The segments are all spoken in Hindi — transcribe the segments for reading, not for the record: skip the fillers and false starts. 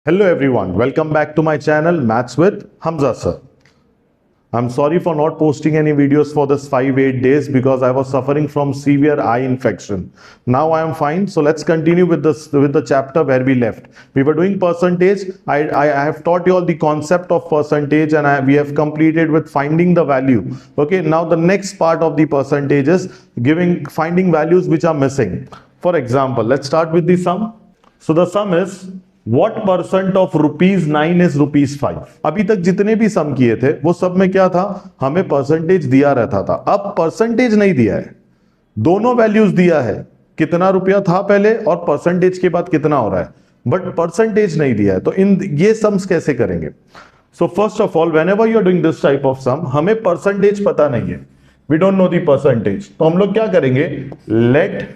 Hello everyone, welcome back to my channel Maths with Hamza sir. I'm sorry for not posting any videos for this 5-8 days because I was suffering from severe eye infection. Now I am fine, so let's continue with the chapter where we left. We were doing percentage. I have taught you all the concept of percentage and we have completed with finding the value. Okay, now the next part of the percentage is finding values which are missing. For example, let's start with the sum. So the sum is What % of ₹9 is ₹5? अभी तक जितने भी सम किए थे वो सब में क्या था, हमें परसेंटेज दिया रहता था. अब परसेंटेज नहीं दिया है, दोनों वैल्यूज दिया है, कितना रुपया था पहले और परसेंटेज के बाद कितना हो रहा है, बट परसेंटेज नहीं दिया है. तो ये सम्स कैसे करेंगे? So first of all, whenever you are doing this type of sum, हमें परसेंटेज पता नहीं है, we don't know the percentage. तो हम लोग क्या करेंगे, let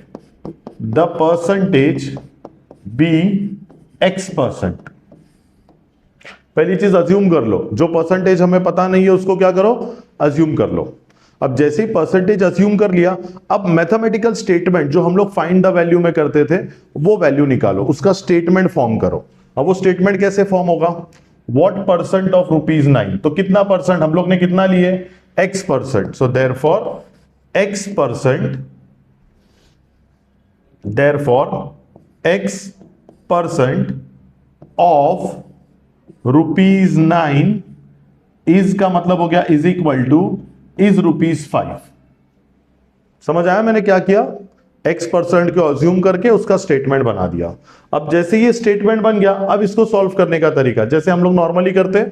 the percentage be X%. पहली चीज अज्यूम कर लो, जो परसेंटेज हमें पता नहीं है उसको क्या करो, अज्यूम कर लो. अब जैसे ही परसेंटेज अज्यूम कर लिया, अब मैथमेटिकल स्टेटमेंट जो हम लोग फाइंड द वैल्यू में करते थे वो वैल्यू निकालो, उसका स्टेटमेंट फॉर्म करो. अब वो स्टेटमेंट कैसे फॉर्म होगा, व्हाट % ऑफ ₹9, तो कितना परसेंट हम लोग ने कितना लिए, X%. So therefore X%, X% of ₹9 is का मतलब हो गया इज इक्वल टू इज ₹5. समझ आया मैंने क्या किया, X% को अज्यूम करके उसका स्टेटमेंट बना दिया. अब जैसे ये स्टेटमेंट बन गया, अब इसको सॉल्व करने का तरीका जैसे हम लोग नॉर्मली करते,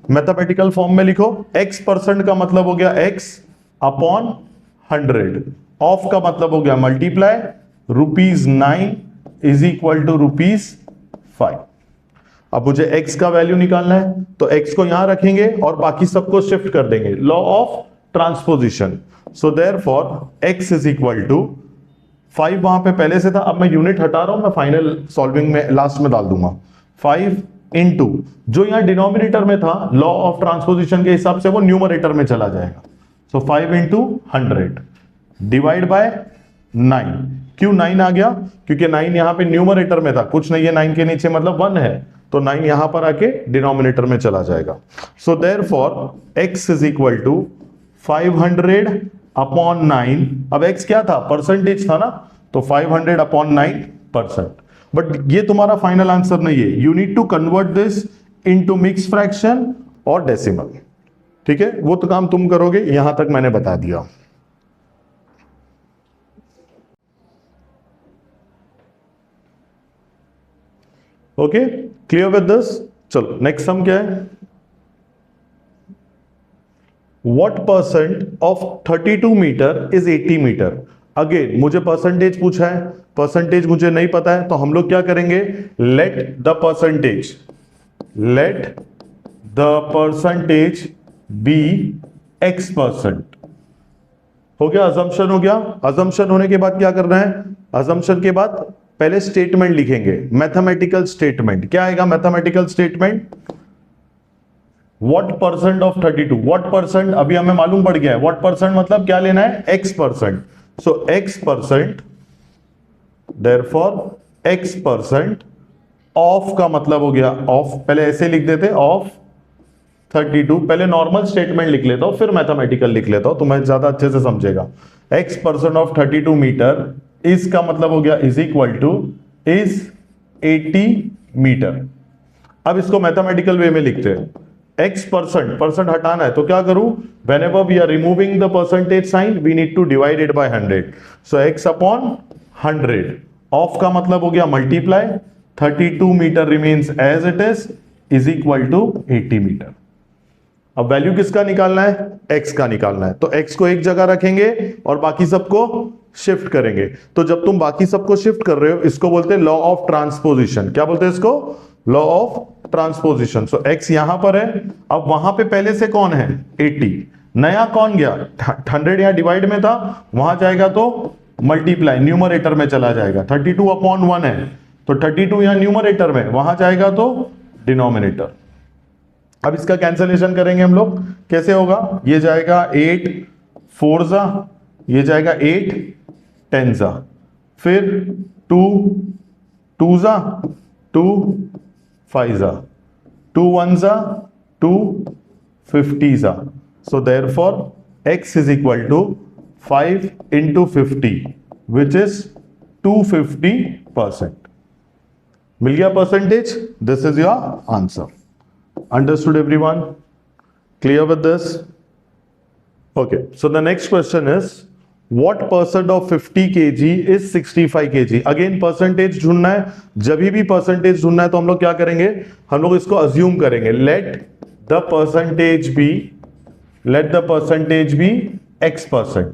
मैथमेटिकल फॉर्म में लिखो. X% का मतलब हो गया X अपॉन 100, ऑफ का मतलब हो गया मल्टीप्लाई, ₹9 इज इक्वल टू ₹5. अब मुझे x का वैल्यू निकालना है, तो x को यहां रखेंगे और बाकी सबको शिफ्ट कर देंगे, law of transposition. So therefore x is equal to 5 वहां पे पहले से था, अब मैं यूनिट हटा रहा हूं, मैं फाइनल सॉल्विंग में लास्ट में डाल दूंगा. 5 इंटू जो यहां डिनोमिनेटर में था, लॉ ऑफ ट्रांसपोजिशन के हिसाब से वो न्यूमरेटर में चला जाएगा. सो 5 इंटू 100 डिवाइड बाय 9. क्यों 9 आ गया, क्योंकि 9 यहां पे न्यूमरेटर में था, कुछ नहीं है 9 के नीचे मतलब 1 है, तो 9 यहां पर आके डिनोमिनेटर में चला जाएगा. So therefore x is equal to 500 upon 9. अब x क्या था, परसेंटेज था ना, तो 500 अपॉन 9%. बट ये तुम्हारा फाइनल आंसर नहीं है, you need to convert this into mix fraction और डेसिमल. ठीक है, वो तो काम तुम करोगे, यहां तक मैंने बता दिया. Okay, clear with this. चलो नेक्स्ट सम क्या है, what % of 32 metre is 80 metre. Again मुझे परसेंटेज पूछा है, परसेंटेज मुझे नहीं पता है, तो हम लोग क्या करेंगे, let the percentage be X%. हो गया, अजम्पशन हो गया. अजम्पशन होने के बाद क्या करना है, अजम्पशन के बाद पहले स्टेटमेंट लिखेंगे, मैथमेटिकल स्टेटमेंट. क्या आएगा mathematical statement, what % of 32. What % अभी हमें मालूम पड़ गया है, व्हाट % मतलब क्या लेना है, X%. So X%, therefore X% of का मतलब हो गया, ऑफ पहले ऐसे लिख देते, ऑफ 32. पहले नॉर्मल स्टेटमेंट लिख लेता हूं, फिर मैथमेटिकल लिख लेता हूं, तो मैं ज्यादा अच्छे से समझेगा. X% ऑफ 32 मीटर इस का मतलब हो गया is equal to is 80 metre. अब इसको मैथमेटिकल वे में लिखते हैं, X% हटाना है तो क्या करूं, whenever we are removing the percentage sign we need to divide it by 100. so X upon 100, of का मतलब हो गया multiply, 32 metre remains as it is equal to 80 metre. अब वैल्यू किसका निकालना है, x का निकालना है, तो x को एक जगह रखेंगे और बाकी सबको शिफ्ट करेंगे. तो जब तुम बाकी सबको शिफ्ट कर रहे हो, इसको बोलते हैं लॉ ऑफ ट्रांसपोजिशन. क्या बोलते हैं इसको, law of transposition. So x यहां पर है, अब वहां पे पहले से कौन है, 80. नया कौन गया, 100 यहां डिवाइड में था, वहां जाएगा तो मल्टीप्लाई, न्यूमरेटर में चला जाएगा. 32 अपॉन 1 है, तो 32 यहां न्यूमरेटर में, वहां जाएगा तो डिनोमिनेटर. अब इसका कैंसलेशन करेंगे हम लोग, कैसे होगा, ये जाएगा 8 4 ये जाएगा 8 10 फिर 2 2 2 5s are, 2 1s are, 2 50s are. So therefore x is equal to 5 into 50 which is 250%. मिल गया percentage? This is your answer. Understood everyone? Clear with this? Okay, so the next question is what percent of 50 kg is 65 kg? Again percentage ढूंढना है. जब भी percentage ढूंढना है तो हम लोग क्या करेंगे? हम लोग इसको assume करेंगे. Let the percentage be x%.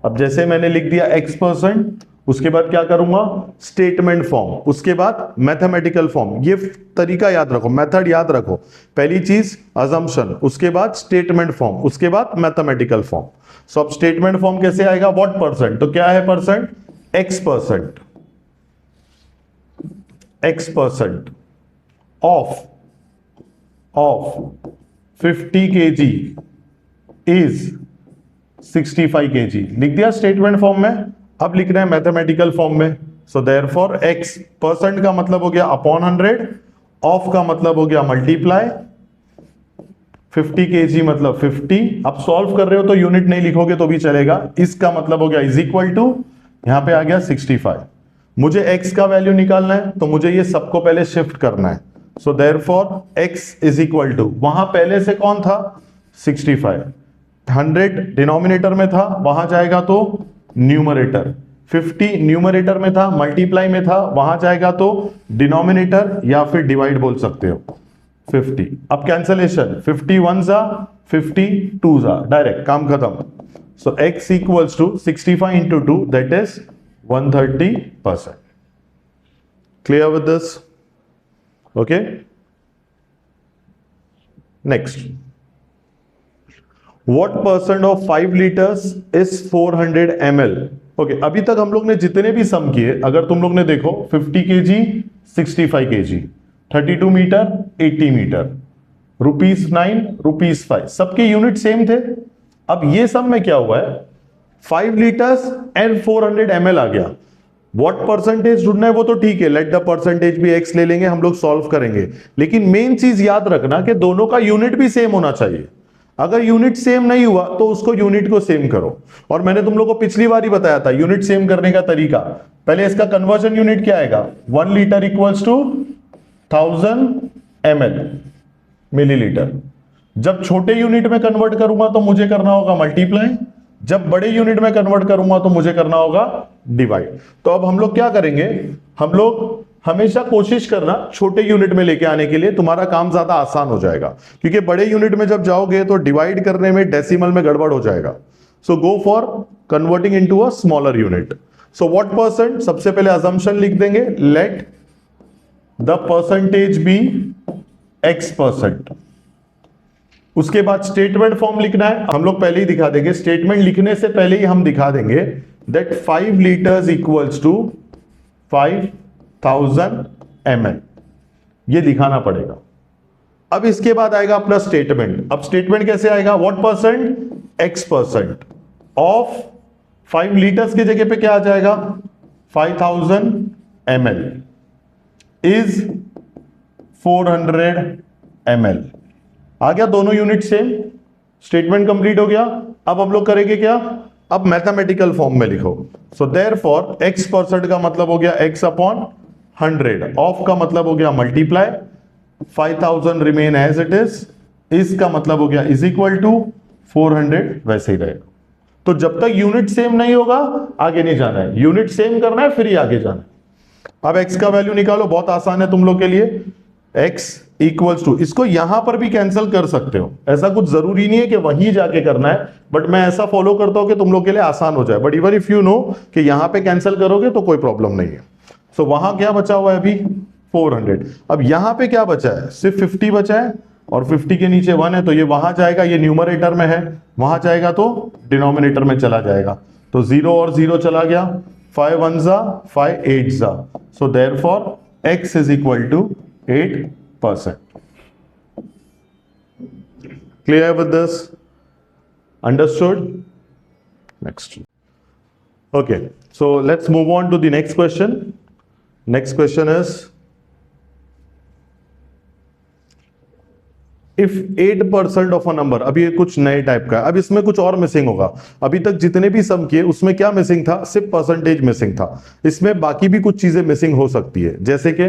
अब जैसे मैंने लिख दिया x%, उसके बाद क्या करूंगा? स्टेटमेंट फॉर्म, उसके बाद मैथमेटिकल फॉर्म. ये तरीका याद रखो, मेथड याद रखो. पहली चीज अजम्पशन, उसके बाद स्टेटमेंट फॉर्म, उसके बाद मैथमेटिकल फॉर्म. सो अब स्टेटमेंट फॉर्म कैसे आएगा? What percent? तो क्या है percent? x% of 50 kg is 65 kg. लिख दिया स्टेटमेंट फॉर्म में. अब लिख रहे हैं मैथमेटिकल फॉर्म में. सो देयरफॉर x परसेंट का मतलब हो गया अपॉन 100, ऑफ का मतलब हो गया मल्टीप्लाई, 50 kg मतलब 50. अब सॉल्व कर रहे हो तो यूनिट नहीं लिखोगे तो भी चलेगा. इसका मतलब हो गया इज इक्वल टू, यहां पे आ गया 65. मुझे x का वैल्यू निकालना है तो मुझे ये सबको पहले शिफ्ट करना है. So therefore x is equal to, वहां पहले से कौन था? 65. 100 डिनोमिनेटर में था, वहां जाएगा तो न्यूमरेटर. 50 न्यूमरेटर में था, मल्टीप्लाई में था, वहां जाएगा तो डिनोमिनेटर या फिर डिवाइड बोल सकते हो. 50. अब कैंसलेशन, 51 जा 52 जा, डायरेक्ट काम खत्म. So x equals to 65 into 2 that is 130%. Clear with this? Okay, next. What percent of 5 liters is 400 ml? Okay, अभी तक हम लोग ने जितने भी सम किए, अगर तुम लोग ने देखो 50 kg, 65 kg, 32 मीटर, 80 मीटर, ₹9, ₹5, सबके यूनिट सेम थे. अब ये सम में क्या हुआ है? 5 लीटर्स एंड 400 ml आ गया. व्हाट परसेंटेज ढूंढना है वो तो ठीक है, लेट द परसेंटेज भी x ले लेंगे, हम लोग सॉल्व करेंगे. लेकिन मेन चीज याद रखना कि दोनों का यूनिट भी सेम होना चाहिए. अगर यूनिट सेम नहीं हुआ तो उसको यूनिट को सेम करो. और मैंने तुम लोगों को पिछली बार ही बताया था यूनिट सेम करने का तरीका. पहले इसका कन्वर्जन यूनिट क्या आएगा? 1 litre equals to 1000 ml, millilitre. जब छोटे यूनिट में कन्वर्ट करूंगा तो मुझे करना होगा मल्टीप्लाई, जब बड़े यूनिट में कन्वर्ट करूंगा तो मुझे करना होगा डिवाइड. तो अब हम लोग क्या करेंगे? हम लोग हमेशा कोशिश करना छोटे यूनिट में लेके आने के लिए, तुम्हारा काम ज्यादा आसान हो जाएगा. क्योंकि बड़े यूनिट में जब जाओगे तो डिवाइड करने में डेसिमल में गड़बड़ हो जाएगा. So go for converting into a smaller unit. So what percent? सबसे पहले अजम्पशन लिख देंगे, let the percentage be x%. उसके बाद स्टेटमेंट फॉर्म लिखना है. हम लोग पहले ही दिखा देंगे, स्टेटमेंट लिखने से पहले ही हम दिखा देंगे that 5 litres equals to 5000 ml. ये दिखाना पड़ेगा. अब इसके बाद आएगा अपना स्टेटमेंट. अब स्टेटमेंट कैसे आएगा? What percent? x% of 5 litres की जगह पे क्या आ जाएगा? 5000 ml इज 400 ml. आ गया, दोनों यूनिट सेम. स्टेटमेंट कंप्लीट हो गया. अब हम लोग करेंगे क्या? अब मैथमेटिकल फॉर्म में लिखो. सो देयरफॉर x% का मतलब हो गया x अपॉन 100, ऑफ का मतलब हो गया multiply, 5000 remain as it is, इसका मतलब हो गया इज इक्वल टू 400 वैसे ही रहेगा. तो जब तक यूनिट सेम नहीं होगा आगे नहीं जाना है. यूनिट सेम करना है फिर ही आगे जाना है. अब x का वैल्यू निकालो, बहुत आसान है तुम लोग के लिए. x इक्वल्स टू, इसको यहां पर भी कैंसिल कर सकते हो, ऐसा कुछ जरूरी नहीं है कि वहीं जाके करना है, बट मैं ऐसा फॉलो करता हूं कि तुम लोग के लिए आसान हो जाए. But even if you know कि यहां पे कैंसिल करोगे तो कोई प्रॉब्लम नहीं है. सो वहां क्या बचा हुआ है अभी? 400. अब यहां पे क्या बचा है? सिर्फ 50 बचा है और 50 के नीचे 1 है, तो ये वहां जाएगा, ये न्यूमरेटर में है, वहां जाएगा तो डिनोमिनेटर में चला जाएगा. तो 0 और 0 चला गया, 5 1 जा 5 8 जा. So therefore x is equal to 8%. Clear with this? Understood? Next. Okay, so let's move on to the next question. Next question is, if 8% of a number, अभी ये कुछ नए टाइप का है, अब इसमें कुछ और मिसिंग होगा। अभी तक जितने भी सम किए उसमें क्या मिसिंग था, सिर्फ परसेंटेज मिसिंग था। इसमें बाकी भी कुछ चीजें मिसिंग हो सकती है, जैसे कि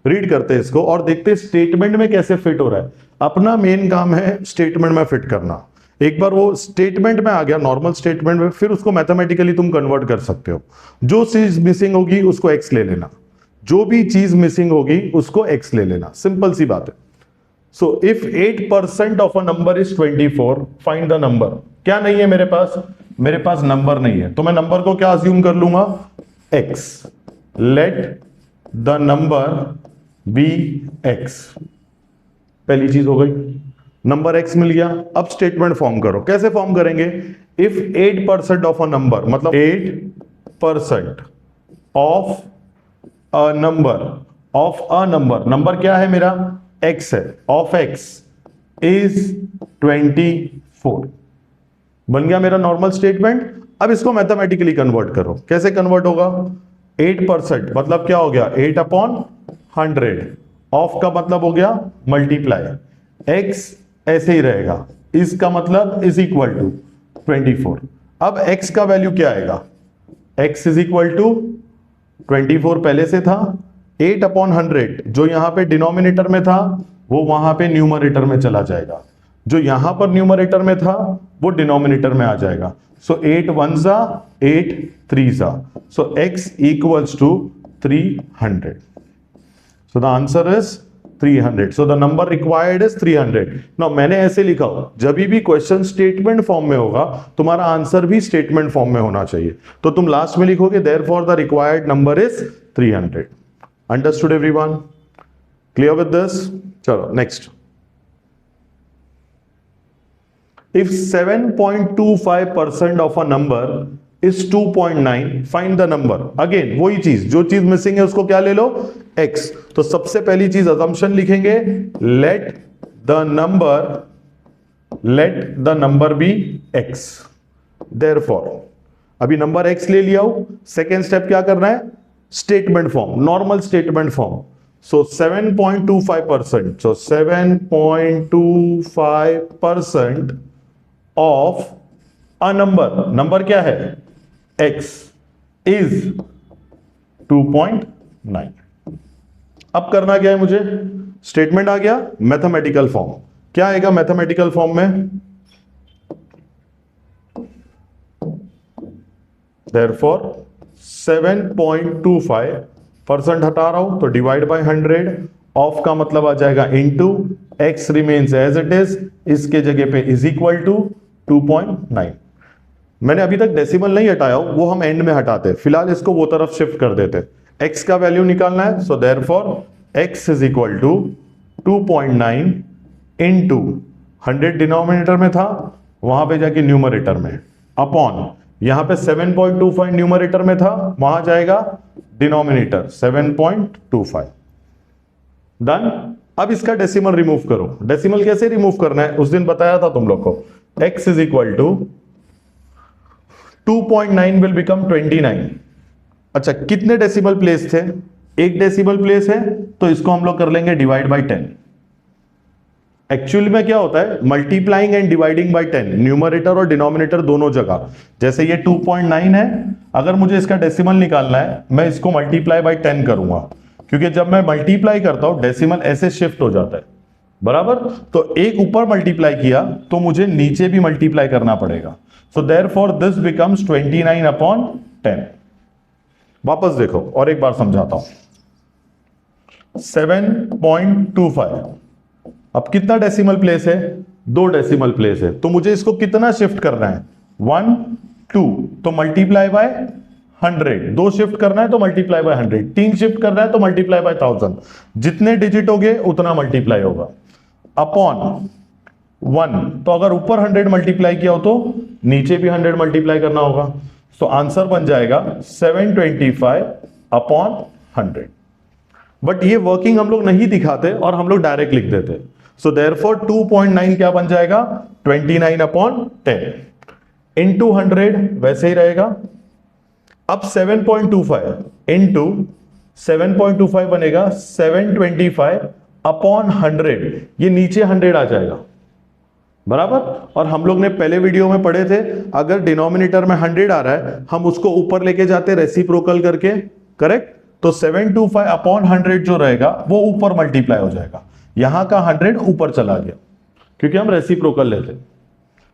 रीड करते हैं इसको और देखते हैं स्टेटमेंट में कैसे फिट हो रहा है। अपना मेन काम है स्टेटमेंट में फिट करना। एक बार वो स्टेटमेंट में आ गया, नॉर्मल स्टेटमेंट में, फिर उसको मैथमेटिकली तुम कन्वर्ट कर सकते हो। जो चीज मिसिंग होगी उसको एक्स ले लेना, जो भी चीज मिसिंग होगी उसको एक्स ले लेना, सिंपल सी बात है। So if 8% of a number is 24, find the number. क्या नहीं है मेरे पास, मेरे पास नंबर नहीं है, तो मैं नंबर को क्या अज्यूम कर लूंगा, x. Let the number be x. पहली चीज हो गई, नंबर एक्स मिल गया। अब स्टेटमेंट फॉर्म करो। कैसे फॉर्म करेंगे, इफ 8% ऑफ अ नंबर, मतलब 8% of a number, of a number, number क्या है मेरा, एक्स है, ऑफ एक्स इज 24। बन गया मेरा नॉर्मल स्टेटमेंट। अब इसको मैथमेटिकली कन्वर्ट करो। कैसे कन्वर्ट होगा, 8% मतलब क्या हो गया, 8/100। ऑफ का मतलब हो गया मल्टीप्लाई, एक्स ऐसे ही रहेगा, इसका मतलब इज इक्वल टू 24। अब एक्स का वैल्यू क्या आएगा, एक्स इज इक्वल टू 24 पहले से था, 8/100 जो यहां पे डिनोमिनेटर में था वो वहां पे न्यूमरेटर में चला जाएगा, जो यहां पर न्यूमरेटर में था वो डिनोमिनेटर में आ जाएगा। सो 8 1 जा 8 3 जा, so x equals to 300। So the answer is 300। So the number required is 300। Now मैंने ऐसे लिखा हो, जब भी क्वेश्चन स्टेटमेंट फॉर्म में होगा तुम्हारा आंसर भी स्टेटमेंट फॉर्म में होना चाहिए, तो तुम लास्ट में लिखोगे therefore the required number is 300। Understood everyone, clear with this? चलो next. If 7.25% of a number is 2.9, find the number। Again वही चीज, जो चीज मिसिंग है उसको क्या ले लो, x। तो सबसे पहली चीज assumption लिखेंगे, let the number be x। therefore अभी नंबर x ले लिया हो, सेकेंड स्टेप क्या करना है, statement form, normal statement form. So 7.25%, so 7.25% of a number, number क्या है, x इज 2.9। अब करना क्या है मुझे, स्टेटमेंट आ गया, मैथमेटिकल फॉर्म क्या आएगा मैथमेटिकल फॉर्म में, देयरफॉर 7.25% हटा रहा हूं तो डिवाइड बाय 100, ऑफ का मतलब आ जाएगा into, x remains as it is, इसके जगह पे इज इक्वल टू 2.9। मैंने अभी तक डेसिमल नहीं हटाया, वो हम एंड में हटाते, फिलहाल इसको वो तरफ शिफ्ट कर देते। x का वैल्यू निकालना है, so therefore x is equal to 2.9 into 100 denominator में था, वहां पे जाके न्यूमरेटर में, अपॉन यहां पे 7.25 न्यूमरेटर में था, वहां जाएगा डिनोमिनेटर 7.25। डन। अब इसका डेसिमल रिमूव करो। डेसिमल कैसे रिमूव करना है उस दिन बताया था तुम लोग को, x is equal to 2.9 will become 29। अच्छा कितने डेसिमल प्लेस थे, एक डेसिमल प्लेस है, तो इसको हम लोग कर लेंगे डिवाइड बाय 10। एक्चुअली में क्या होता है, multiplying and dividing by 10, numerator और डिनोमिनेटर दोनों जगह। जैसे ये 2.9 है, अगर मुझे इसका डेसिमल निकालना है मैं इसको मल्टीप्लाई बाय 10 करूंगा, क्योंकि जब मैं मल्टीप्लाई करता हूं डेसिमल ऐसे शिफ्ट हो जाता है, बराबर। तो एक ऊपर मल्टीप्लाई किया तो मुझे नीचे भी मल्टीप्लाई करना पड़ेगा, सो देयरफॉर दिस बिकम्स 29/10। वापस देखो और एक बार समझाता हूं, 7.25, अब कितना डेसिमल प्लेस है, 2 डेसिमल प्लेस है, तो मुझे इसको कितना शिफ्ट करना है, 1 2, तो मल्टीप्लाई बाय 100, 2 शिफ्ट करना है तो मल्टीप्लाई बाय 100, 3 शिफ्ट करना है तो मल्टीप्लाई बाय 1000, जितने डिजिट हो गए उतना मल्टीप्लाई होगा, अपॉन 1। तो अगर ऊपर 100 मल्टीप्लाई किया हो तो नीचे भी 100 मल्टीप्लाई करना होगा, सो आंसर बन जाएगा 725/100। बट ये वर्किंग हम लोग नहीं दिखाते और हम लोग डायरेक्ट लिख देते, सो देयरफॉर 2.9 क्या बन जाएगा, 29/10 इंटू 100 वैसे ही रहेगा। अब 7.25 इंटू 7.25 बनेगा 725 अपॉन 100, ये नीचे 100 आ जाएगा, बराबर। और हम लोग ने पहले वीडियो में पढ़े थे, अगर डिनोमिनेटर में 100 आ रहा है, हम उसको ऊपर लेके जाते रेसिप्रोकल करके, करेक्ट। तो 725 अपॉन 100 जो रहेगा वो ऊपर मल्टीप्लाई हो जाएगा, यहां का 100 ऊपर चला गया क्योंकि हम रेसिप्रोकल लेते।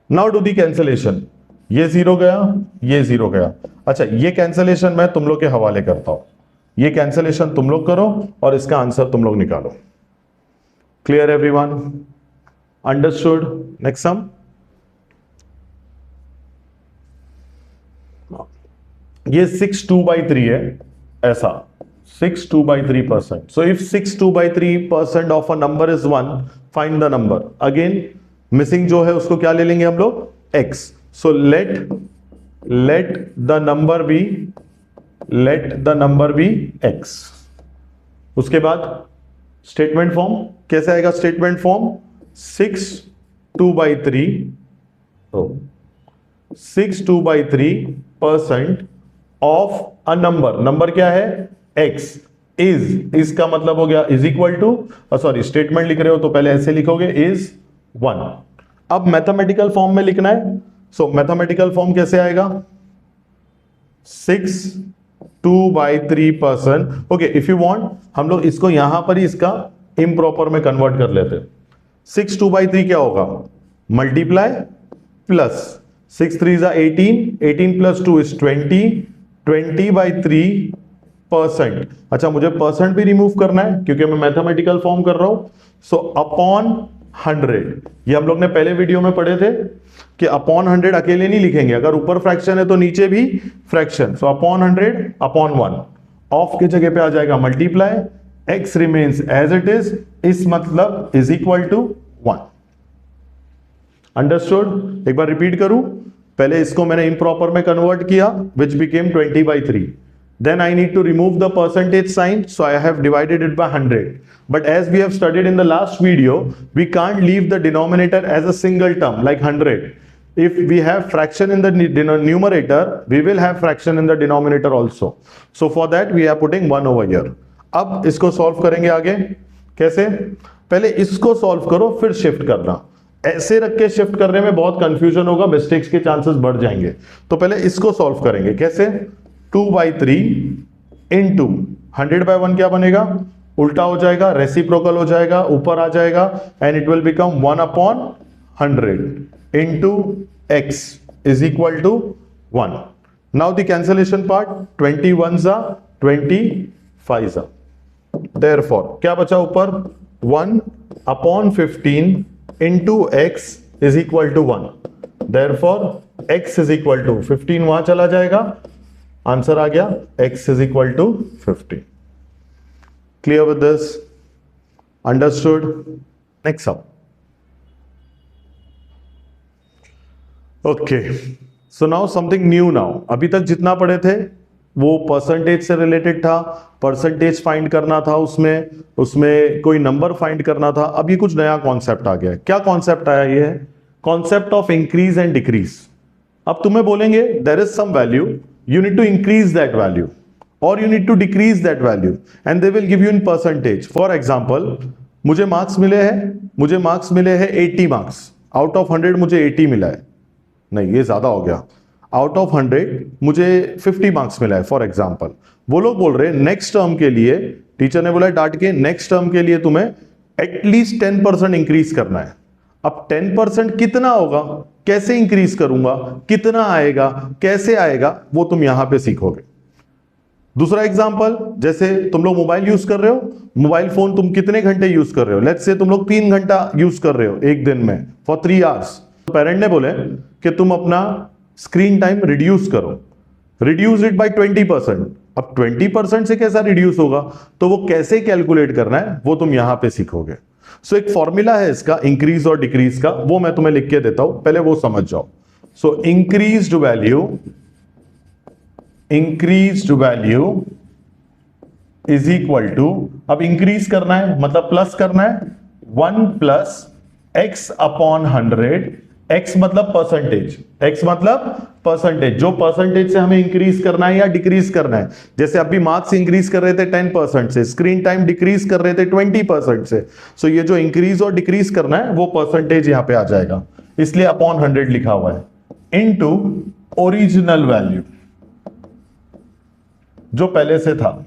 नाउ डू दी कैंसलेशन, ये 0 गया, ये 0 गया। अच्छा, ये कैंसलेशन मैं तुम लोग के हवाले करता हूं, ये कैंसलेशन तुम लोग करो और इसका आंसर तुम लोग निकालो। Clear everyone, understood? नेक्स्ट सम, ये 6 2/3 है, ऐसा 6 2/3%. So if 6 2/3% of a number is 1, find the number. Again missing जो है उसको क्या ले लेंगे हम लोग, x. So let the number be x. उसके बाद स्टेटमेंट फॉर्म कैसे आएगा? Statement form 6 2/3% of a number, number क्या है, x, इज का मतलब हो गया is equal to, sorry statement लिख रहे हो तो पहले ऐसे लिखोगे इज 1। अब मैथमेटिकल फॉर्म में लिखना है, सो मैथमेटिकल फॉर्म कैसे आएगा, 6 2/3%। ओके, इफ यू वांट हम लोग इसको यहां पर ही इसका इम्प्रॉपर में कन्वर्ट कर लेते। 6 2/3 क्या होगा, मल्टीप्लाई प्लस 6 3 18, 18 प्लस 2 इज 20/3%। अच्छा, मुझे परसेंट भी रिमूव करना है क्योंकि मैं मैथमेटिकल फॉर्म कर रहा हूं। सो अपॉन 100, ये हम लोग ने पहले वीडियो में पढ़े थे कि अपॉन 100 अकेले नहीं लिखेंगे, अगर ऊपर फ्रैक्शन है तो नीचे भी fraction. So upon 100 upon 1, of के जगह पे आ जाएगा multiply, x remains as it is, इस मतलब इज इक्वल टू 1। अंडरस्टूड? एक बार रिपीट करूं, पहले इसको मैंने इम्प्रॉपर में कन्वर्ट किया which became 20/3, then I need to remove the percentage sign, so I have divided it by 100. But as we have studied in the last video, we can't leave the denominator as a single term like 100. If we have fraction in the numerator, we will have fraction in the denominator also. So for that we are putting 1 over here. अब इसको सॉल्व करेंगे आगे, कैसे? पहले इसको सॉल्व करो फिर शिफ्ट करना, ऐसे रख के शिफ्ट करने में बहुत कंफ्यूजन होगा, मिस्टेक्स के चांसेस बढ़ जाएंगे। तो पहले इसको सॉल्व करेंगे, कैसे? 2/3 इंटू 100/1 क्या बनेगा, उल्टा हो जाएगा, रेसिप्रोकल हो जाएगा, ऊपर आ जाएगा, and it will become 1/100 into x is equal to 1। Now the cancellation part, 21 25। Therefore क्या बचा ऊपर, 1/15 into x is equal to 1। Therefore x is equal to 15, वहां चला जाएगा, आंसर आ गया x is equal to 15। Clear with this? Understood? Next sum. Okay, so now something new. Now अभी तक जितना पढ़े थे वो परसेंटेज से रिलेटेड था, परसेंटेज फाइंड करना था, उसमें कोई नंबर फाइंड करना था। अब ये कुछ नया कॉन्सेप्ट आ गया है। क्या कॉन्सेप्ट आया? ये है concept of increase and decrease. अब तुम्हें बोलेंगे there is some value, you need to increase that value or you need to decrease that value and they will give you in percentage. For example, मुझे मार्क्स मिले हैं 80 मार्क्स, आउट ऑफ 100 मुझे 80 मिला है, नहीं ये ज्यादा हो गया, आउट ऑफ 100 मुझे 50 मार्क्स मिला है फॉर एग्जाम्पल। वो लोग बोल रहे हैं नेक्स्ट टर्म के लिए, टीचर ने बोला डांट के, नेक्स्ट टर्म के लिए तुम्हें एटलीस्ट 10% इंक्रीज करना है। अब 10% कितना होगा, कैसे इंक्रीज करूंगा, कितना आएगा, कैसे आएगा, वो तुम यहां पे सीखोगे। दूसरा एग्जांपल, जैसे तुम लोग मोबाइल यूज कर रहे हो, मोबाइल फोन तुम कितने घंटे यूज कर रहे हो, लेट्स से तुम लोग 3 घंटा यूज कर रहे हो एक दिन में, फॉर 3 आवर्स। तो पेरेंट ने बोले कि तुम अपना स्क्रीन टाइम रिड्यूस करो, रिड्यूस इट बाय 20%। अब 20% से कैसा रिड्यूस होगा, तो वो कैसे कैलकुलेट करना है वो तुम यहां पे सीखोगे। सो एक फॉर्मूला है इसका इंक्रीज और डिक्रीज का, वो मैं तुम्हें लिख के देता हूं, पहले वो समझ जाओ। So increased value is equal to, अब इंक्रीज करना है मतलब प्लस करना है, 1 + x/100 x मतलब परसेंटेज, x मतलब परसेंटेज, जो परसेंटेज से हमें इंक्रीज करना है या डिक्रीज करना है। जैसे अभी मार्क्स इंक्रीज कर रहे थे 10% से, स्क्रीन टाइम डिक्रीज कर रहे थे 20% से, सो ये जो इंक्रीज और डिक्रीज करना है वो परसेंटेज यहां पे आ जाएगा, इसलिए अपॉन 100 लिखा हुआ है, इनटू ओरिजिनल वैल्यू जो पहले से था।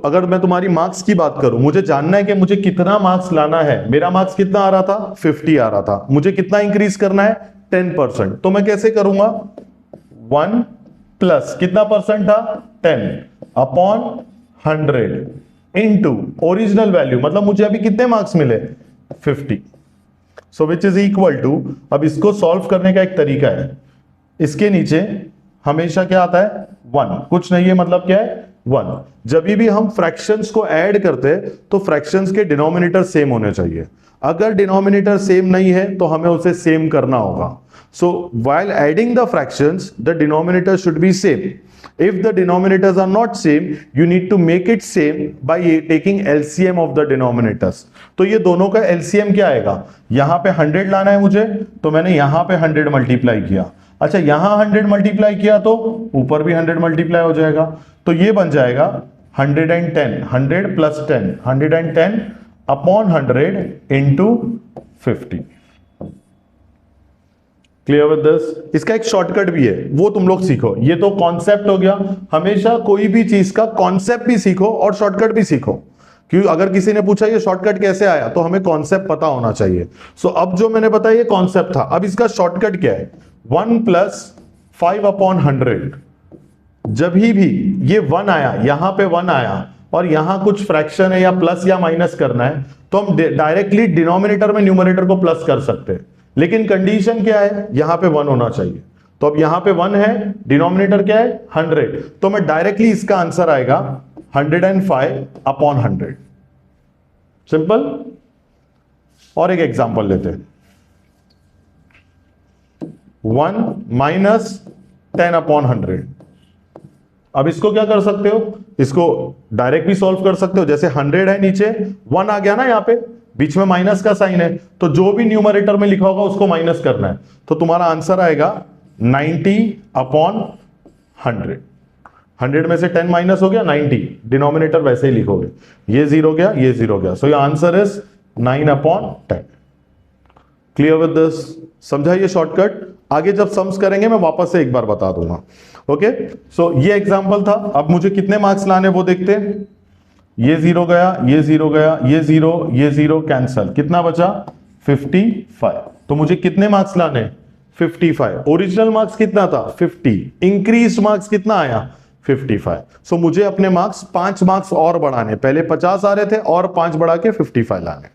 अगर मैं तुम्हारी मार्क्स की बात करूं, मुझे जानना है कि मुझे कितना मार्क्स लाना है। मेरा मार्क्स कितना आ रहा था, 50 आ रहा था, मुझे कितना इंक्रीज करना है, 10%। तो मैं कैसे करूंगा, 1 प्लस कितना परसेंट था, 10 अपॉन 100 इनटू ओरिजिनल वैल्यू, मतलब मुझे अभी कितने मार्क्स मिले, 50। सो विच इज इक्वल टू, अब इसको सॉल्व करने का एक तरीका है, इसके नीचे हमेशा क्या आता है, 1, कुछ नहीं है, मतलब क्या है, 1। जब भी हम फ्रैक्शंस को ऐड करते हैं तो फ्रैक्शंस के डिनोमिनेटर सेम होने चाहिए। अगर डिनोमिनेटर सेम नहीं है तो हमें उसे सेम करना होगा। सो while adding the fractions the denominator should be same. If the denominators are not same, you need to make it same by taking LCM of the denominators. तो ये दोनों का LCM क्या आएगा, यहां पे 100 लाना है मुझे, तो मैंने यहां पे 100 मल्टीप्लाई किया। अच्छा, यहां 100 मल्टीप्लाई किया तो ऊपर भी 100 मल्टीप्लाई हो जाएगा, तो ये बन जाएगा 110, 100 plus 10, 110 upon 100 into 50। Clear with this? इसका एक शॉर्टकट भी है, वो तुम लोग सीखो। ये तो कॉन्सेप्ट हो गया, हमेशा कोई भी चीज का कॉन्सेप्ट भी सीखो और शॉर्टकट भी सीखो, क्योंकि अगर किसी ने पूछा ये शॉर्टकट कैसे आया तो हमें कॉन्सेप्ट पता होना चाहिए। सो अब जो मैंने बताया ये कॉन्सेप्ट था, अब इसका शॉर्टकट क्या है, 1 प्लस 5 अपॉन 100। जब ही भी ये 1 आया, यहां पे 1 आया और यहां कुछ फ्रैक्शन है या प्लस या माइनस करना है, तो हम डायरेक्टली डिनोमिनेटर में न्यूमरेटर को प्लस कर सकते हैं, लेकिन कंडीशन क्या है, यहां पे 1 होना चाहिए। तो अब यहां पे 1 है, डिनोमिनेटर क्या है, 100, तो मैं डायरेक्टली इसका आंसर आएगा 105 अपॉन 100। सिंपल। और एक एग्जांपल लेते हैं, 1 माइनस 10 अपॉन 100। अब इसको क्या कर सकते हो, इसको डायरेक्ट भी सॉल्व कर सकते हो। जैसे 100 है, नीचे 1 आ गया ना, यहां पे बीच में माइनस का साइन है, तो जो भी न्यूमरेटर में लिखा होगा उसको माइनस करना है, तो तुम्हारा आंसर आएगा 90 अपॉन 100। 100 में से 10 माइनस हो गया 90, डिनोमिनेटर वैसे ही लिखोगे, ये 0 गया, ये 0 गया, so your answer is 9 upon 10। Clear with this? समझा ये शॉर्टकट? आगे जब सम्स करेंगे मैं वापस से एक बार बता दूंगा। ओके, सो ये एग्जांपल था। अब मुझे कितने मार्क्स लाने वो देखते हैं। ये 0 गया, ये 0 गया, ये 0, ये 0 कैंसल, कितना बचा, 55। तो मुझे कितने मार्क्स लाने, 55। ओरिजिनल मार्क्स कितना था, 50, इंक्रीज मार्क्स कितना आया, 55। सो मुझे अपने मार्क्स 5 मार्क्स और बढ़ाने, पहले 50 आ रहे थे और 5 बढ़ा के 55 लाने।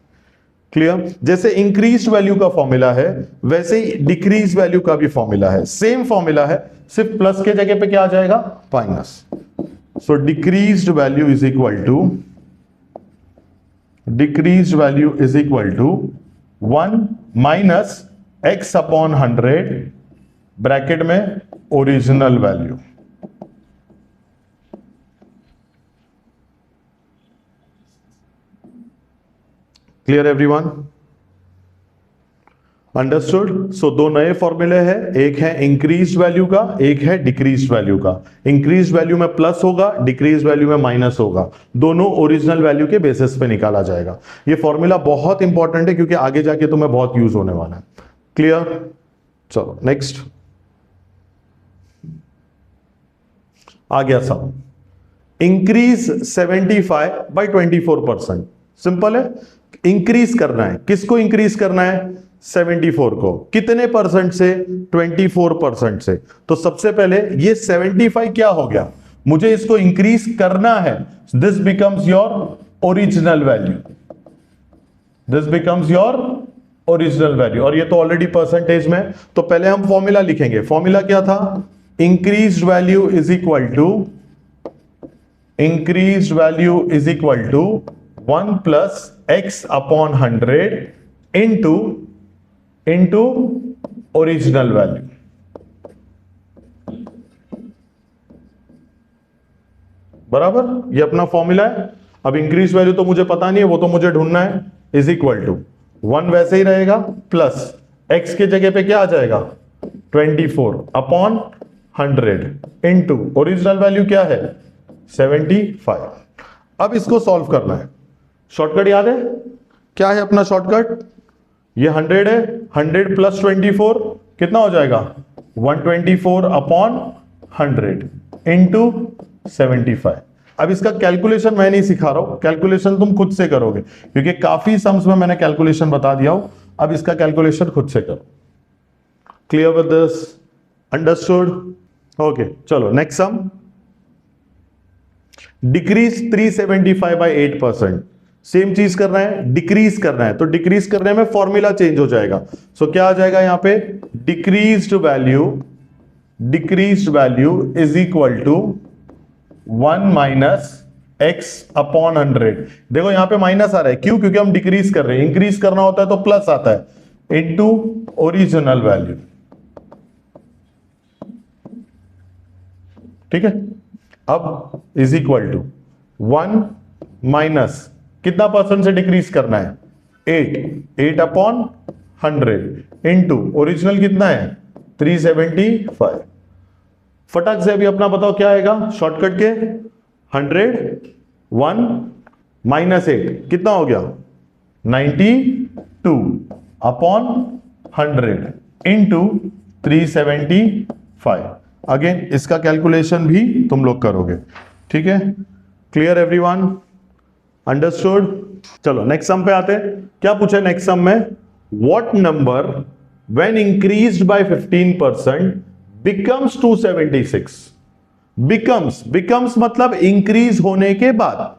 क्लियर? जैसे इंक्रीज वैल्यू का फॉर्मूला है वैसे ही डिक्रीज वैल्यू का भी फॉर्मूला है, सेम फॉर्मूला है, सिर्फ प्लस के जगह पे क्या आ जाएगा, minus. So decreased value is equal to 1 minus x upon 100 bracket में original value. Clear everyone? Understood? So दो नए फॉर्मूले हैं, एक है इंक्रीज वैल्यू का, एक है डिक्रीज वैल्यू का। इंक्रीज वैल्यू में प्लस होगा, डिक्रीज वैल्यू में माइनस होगा, दोनों ओरिजिनल वैल्यू के बेसिस पे निकाला जाएगा। ये फॉर्मूला बहुत इंपॉर्टेंट है क्योंकि आगे जाके तुम्हें बहुत यूज होने वाला है। क्लियर? चलो नेक्स्ट आ गया सब। Increase 75 by 24%। सिंपल है, इंक्रीज करना है, किसको इंक्रीज करना है, 74 को। कितने परसेंट से, 24% से। तो सबसे पहले ये 75 क्या हो गया, मुझे इसको इंक्रीज करना है, this becomes your original value, this becomes your original value. और ये तो ऑलरेडी परसेंटेज में, तो पहले हम फॉर्मूला लिखेंगे। फॉर्मूला क्या था, increase value is equal to 1 plus x upon 100 into original value. बराबर, ये अपना फॉर्मूला है। अब इंक्रीज वैल्यू तो मुझे पता नहीं है, वो तो मुझे ढूंढना है, इज इक्वल टू 1 वैसे ही रहेगा, प्लस x के जगह पे क्या आ जाएगा 24 अपॉन 100 इंटू ओरिजिनल वैल्यू क्या है 75। अब इसको सॉल्व करना है। शॉर्टकट याद है, क्या है अपना शॉर्टकट? ये 100 है, 100 प्लस 24 कितना हो जाएगा 124 अपॉन 100 इंटू 75। अब इसका कैलकुलेशन मैं नहीं सिखा रहा हूं, कैलकुलेशन तुम खुद से करोगे क्योंकि काफी सम्स में मैंने कैलकुलेशन बता दिया हूं। अब इसका कैलकुलेशन खुद से करो। Clear with this? Understood? Okay, चलो next sum. Decrease 375 by 8%। Same चीज करना है, डिक्रीज करना है, तो डिक्रीज करने में फॉर्मूला चेंज हो जाएगा। सो क्या आ जाएगा यहां पे decreased value is equal to 1 minus x upon 100। देखो यहां पे माइनस आ रहा है, क्यों? क्योंकि हम डिक्रीज कर रहे हैं। इंक्रीज करना होता है तो प्लस आता है, इनटू ओरिजिनल वैल्यू। ठीक है, अब इज इक्वल टू 1 माइनस कितना परसेंट से डिक्रीज करना है 8 अपॉन 100 इंटू ओरिजिनल कितना है 375। फटाक से अभी अपना बताओ क्या आएगा शॉर्टकट के 100 1 माइनस 8 कितना हो गया 92 अपॉन 100 इंटू 375। अगेन इसका कैलकुलेशन भी तुम लोग करोगे। ठीक है, क्लियर एवरीवन? अंडरस्टूड? चलो नेक्स्ट सम पे आते हैं। क्या पूछा नेक्स्ट सम में? What number when increased by 15% becomes 276। Becomes मतलब इंक्रीज होने के बाद।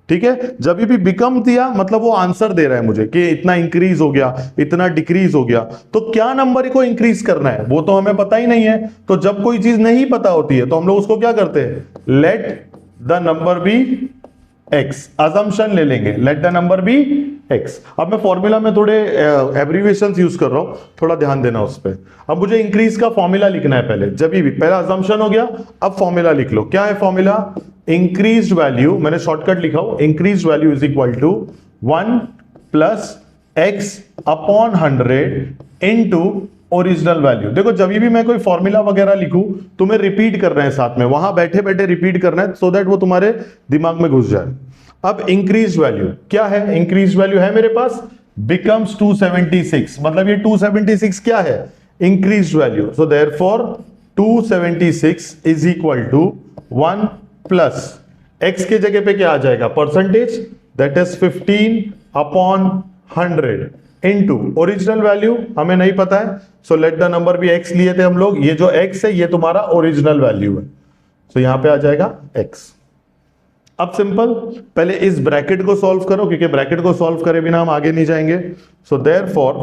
ठीक है, जब भी बिकम दिया मतलब वो आंसर दे रहा है मुझे कि इतना इंक्रीज हो गया, इतना डिक्रीज हो गया। तो क्या नंबर को इंक्रीज करना है वो तो हमें पता ही नहीं है। तो जब कोई चीज नहीं पता होती है तो हम लोग उसको क्या करते हैं, let the number be x, assumption ले लेंगे, let the number be x. अब मैं फॉर्मूला में थोड़े एब्रीविएशंस यूज कर रहा हूं, थोड़ा ध्यान देना उस पर। अब मुझे इंक्रीज का फॉर्मूला लिखना है पहले, जब भी पहला अजम्पशन हो गया, अब फॉर्मूला लिख लो। क्या है फॉर्मूला? इंक्रीज वैल्यू, मैंने शॉर्टकट लिखा हूं, increase value is equal to 1 plus x upon 100 into original value. देखो जब भी मैं कोई फॉर्मूला वगैरह लिखूं तुम्हें रिपीट करना है, साथ में वहां बैठे बैठे रिपीट करना है, सो दैट वो तुम्हारे दिमाग में घुस जाए। अब इंक्रीज वैल्यू क्या है? इंक्रीज वैल्यू है मेरे पास बिकम्स 276, मतलब ये 276 क्या है? Increase value. So therefore 276 is equal to 1 plus x के जगह पे क्या आ जाएगा percentage, that is 15 upon 100 into original value हमें नहीं पता है, सो लेट द नंबर भी एक्स लिए थे हम लोग। ये जो एक्स है ये तुम्हारा ओरिजिनल वैल्यू है, सो यहां पे आ जाएगा एक्स। अब सिंपल, पहले इस ब्रैकेट को सॉल्व करो क्योंकि ब्रैकेट को सॉल्व करे बिना हम आगे नहीं जाएंगे। So therefore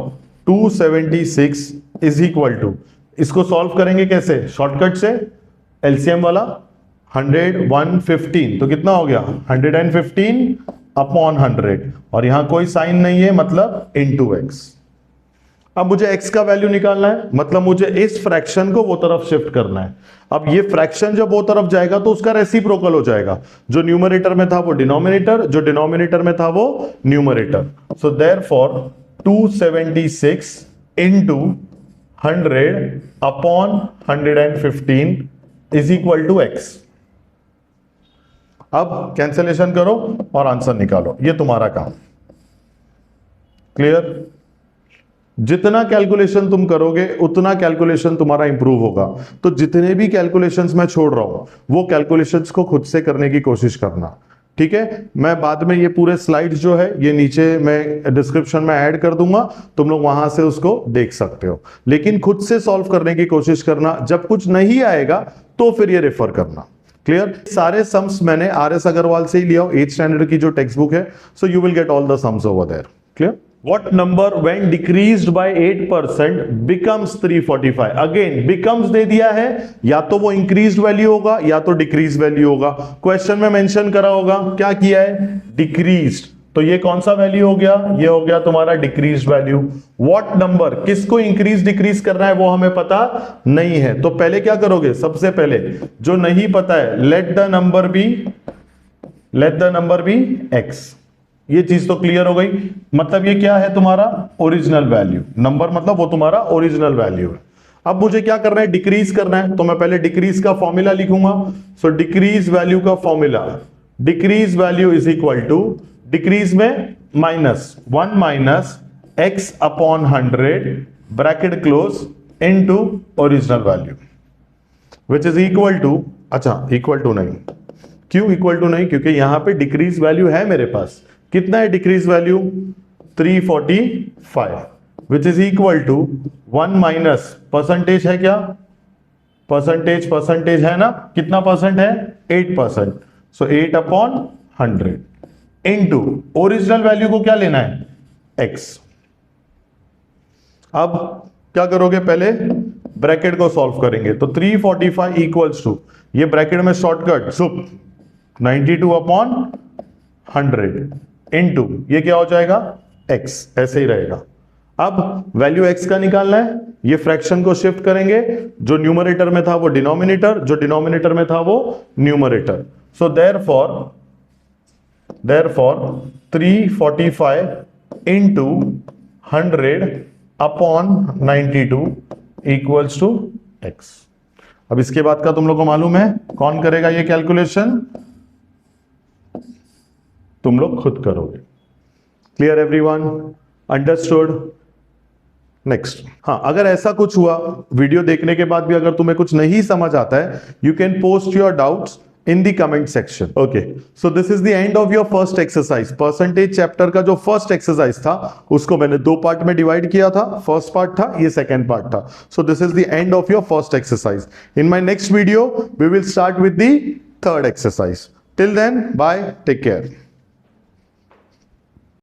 276 is equal to, इसको सॉल्व करेंगे कैसे? शॉर्टकट से, एलसीएम वाला। 100 115 तो कितना हो गया 115 अपॉन 100, और यहां कोई साइन नहीं है मतलब इनटू एक्स। अब मुझे x का वैल्यू निकालना है, मतलब मुझे इस फ्रैक्शन को वो तरफ शिफ्ट करना है। अब ये फ्रैक्शन जब वो तरफ जाएगा तो उसका रेसिप्रोकल हो जाएगा, जो न्यूमरेटर में था वो डिनोमिनेटर, जो डिनोमिनेटर में था वो numerator. So therefore 276 into 100 upon 115 is equal to x. अब कैंसिलेशन करो और आंसर निकालो, ये तुम्हारा काम। क्लियर? जितना कैलकुलेशन तुम करोगे उतना कैलकुलेशन तुम्हारा इंप्रूव होगा। तो जितने भी कैलकुलेशंस मैं छोड़ रहा हूं वो कैलकुलेशंस को खुद से करने की कोशिश करना। ठीक है, मैं बाद में ये पूरे स्लाइड्स जो है ये नीचे मैं डिस्क्रिप्शन में ऐड कर दूंगा, तुम लोग वहां से उसको देख सकते हो। लेकिन खुद से सॉल्व करने की कोशिश करना, जब कुछ नहीं आएगा तो फिर ये रेफर करना। क्लियर? सारे सम्स मैंने RS अग्रवाल से ही लिया, 8th स्टैंडर्ड की जो टेक्स्ट बुक है, so you will get all the sums over there. Clear? What number when decreased by 8% becomes 345? Again becomes दे दिया है, या तो वो increased वैल्यू होगा या तो decreased वैल्यू होगा। क्वेश्चन में मेंशन करा होगा, क्या किया है? decreased। तो ये कौन सा वैल्यू हो गया? ये हो गया तुम्हारा decreased वैल्यू। What number, किसको increase decrease करना है वो हमें पता नहीं है, तो पहले क्या करोगे? सबसे पहले जो नहीं पता है, let the number be x। ये चीज तो क्लियर हो गई। मतलब ये क्या है तुम्हारा ओरिजिनल वैल्यू, नंबर मतलब वो तुम्हारा ओरिजिनल वैल्यू है। अब मुझे क्या करना है, डिक्रीज करना है, तो मैं पहले डिक्रीज का फॉर्मूला लिखूंगा। सो डिक्रीज वैल्यू का formula, decrease value is equal to, decrease में -1 minus x upon 100 bracket close into original value which is equal to, अच्छा इक्वल टू नहीं, क्यों इक्वल टू नहीं, क्योंकि यहां पे डिक्रीज वैल्यू है मेरे पास। कितना है decrease value, 345 which is equal to 1 minus percentage है क्या, परसेंटेज है ना, कितना परसेंट है 8%, so 8 upon 100 into original value को क्या लेना है x। अब क्या करोगे, पहले ब्रैकेट को सॉल्व करेंगे, तो 345 इक्वल्स टू, ये ब्रैकेट में शॉर्टकट सुप 92 अपॉन 100 इनटू ये क्या हो जाएगा x, ऐसे ही रहेगा। अब वैल्यू x का निकालना है, ये फ्रैक्शन को शिफ्ट करेंगे, जो न्यूमरेटर में था वो डिनोमिनेटर, जो डिनोमिनेटर में था वो numerator. So therefore 345 into 100 upon 92 equals to x। अब इसके बाद का तुम लोग को मालूम है, कौन करेगा ये कैलकुलेशन, तुम लोग खुद करोगे। Clear everyone, understood. नेक्स्ट, हाँ अगर ऐसा कुछ हुआ वीडियो देखने के बाद भी अगर तुम्हें कुछ नहीं समझ आता है, you can post your doubts in the comment section. Okay, so this is the end of your first exercise. Percentage chapter का जो फर्स्ट एक्सरसाइज था उसको मैंने 2 पार्ट में डिवाइड किया था, फर्स्ट पार्ट था, ये सेकंड पार्ट था। So this is the end of your first exercise. In my next video we will start with the third exercise. Till then bye, take care.